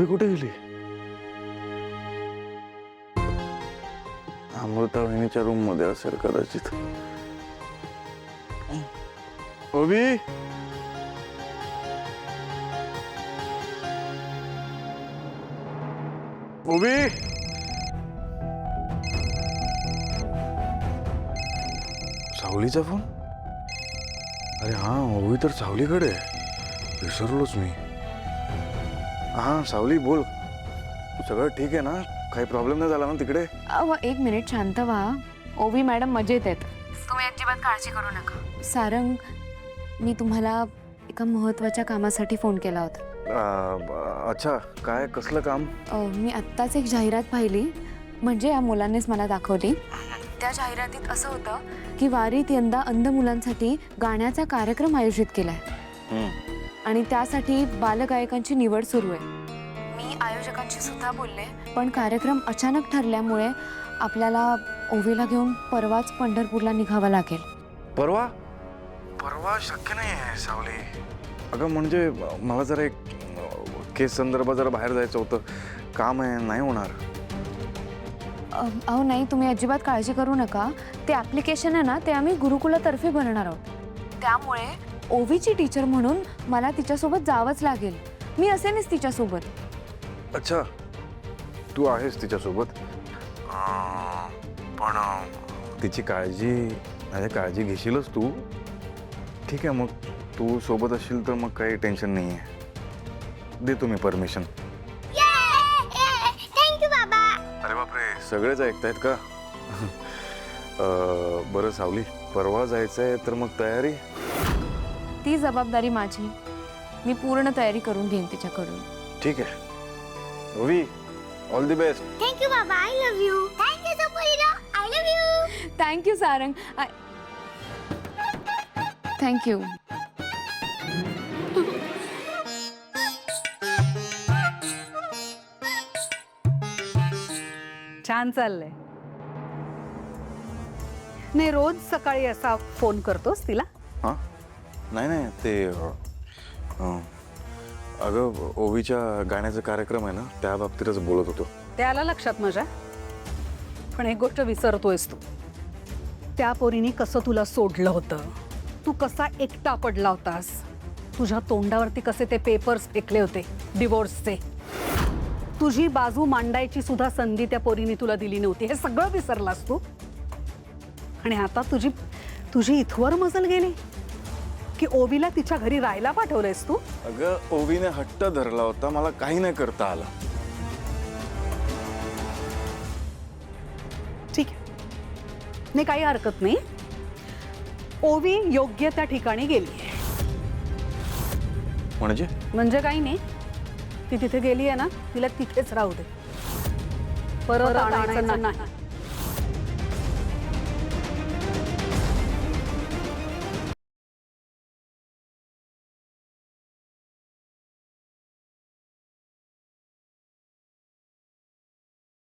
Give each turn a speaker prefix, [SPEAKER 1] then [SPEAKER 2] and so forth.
[SPEAKER 1] ओवी कुठे गेली? अमृता वहिनीच्या रूम मध्ये असेल कदाचित. ओवी, ओवी, सावलीचा फोन. अरे हा, ओवी तर सावलीकडे आहे. विसरलोच मी. हा सावली, बोल. सगळं ठीक आहे ना? काही प्रॉब्लेम नाही झाला ना तिकडे?
[SPEAKER 2] एक मिनिट, शांत व्हा. ओवी मॅडम मजेत आहेत, तुम्ही अजिबात काळजी करू नका. सारंग, मी तुम्हाला एका महत्त्वाच्या कामासाठी फोन केला होता.
[SPEAKER 1] अच्छा, काय, कसलं काम?
[SPEAKER 2] मी आत्ताच एक जाहिरात पाहिली, म्हणजे या मुलांनीच मला दाखवली. त्या जाहिरातीत असं होतं की वारीत यंदा अंध मुलांसाठी गाण्याचा कार्यक्रम आयोजित केलाय आणि त्यासाठी बालगायकांची निवड सुरू आहे. मी आयोजकांशी सुद्धा बोलले, पण कार्यक्रम अचानक ठरल्यामुळे आपल्याला ओवीला घेऊन परवाच पंढरपूरला निघावं लागेल.
[SPEAKER 1] परवा? परवा शक्य नाही आहे सावली. अगं म्हणजे मला जरा एक केस संदर्भात जरा बाहेर जायचं होतं, काम आहे, नाही होणार.
[SPEAKER 2] अहो नाही, तुम्ही अजिबात काळजी करू नका. ते ॲप्लिकेशन आहे ना, ते आम्ही गुरुकुलातर्फे भरणार आहोत. त्यामुळे ओवीची टीचर म्हणून मला तिच्यासोबत जावंच लागेल. मी असेनच तिच्यासोबत.
[SPEAKER 1] अच्छा, तू आहेस तिच्यासोबत. पण तिची काळजी घेशीलच तू? ठीक आहे, मग तू सोबत असशील तर मग काही टेन्शन नाही आहे. दे तुम्ही परमिशन.
[SPEAKER 3] थँक्यू बाबा.
[SPEAKER 1] अरे बापरे, सगळेच ऐकतायत का? बरं सावली, परवा जायचंय तर मग तयारी?
[SPEAKER 2] ती जबाबदारी माझी. मी पूर्ण तयारी करून घेईन तिच्याकडून.
[SPEAKER 1] ठीक आहे. ओवी, ऑल दी बेस्ट.
[SPEAKER 3] थँक्यू बाबा. I love you. Thank you superhero. I love you.
[SPEAKER 2] Thank you Sarang. Thank you.
[SPEAKER 4] छान चाललंय. नाही, रोज सकाळी असा फोन करतोस तिला?
[SPEAKER 1] हां, नाही ते अगं ओवीच्या गाण्याचा कार्यक्रम आहे ना, त्या बाबतीतच बोलत होतो.
[SPEAKER 4] ते आलं लक्षात माझ्या. पण एक गोष्ट विसरतोयस तू. त्या पोरीने कसं तुला सोडलं होतं, तू कसा एकटा पडला होतास, तुझ्या तोंडावरती कसे ते पेपर्स फेकले होते डिवोर्सचे, तुझी बाजू मांडायची सुद्धा संधी त्या पोरीने तुला दिली नव्हती, हे सगळं विसरलास तू. आणि आता तुझी इथवर मजल गेली की ओवीला तिच्या घरी राहायला पाठवलंयस तू.
[SPEAKER 1] अगं ओवीने हट्ट धरला होता, मला काही नाही करता आलं.
[SPEAKER 4] ठीक आहे, नाही काही हरकत नाही. ओवी योग्य त्या ठिकाणी गेली.
[SPEAKER 1] म्हणजे
[SPEAKER 4] काही नाही, ती तिथे गेली आहे ना, तिला तिथेच राहू दे, परत आणायचं नाही.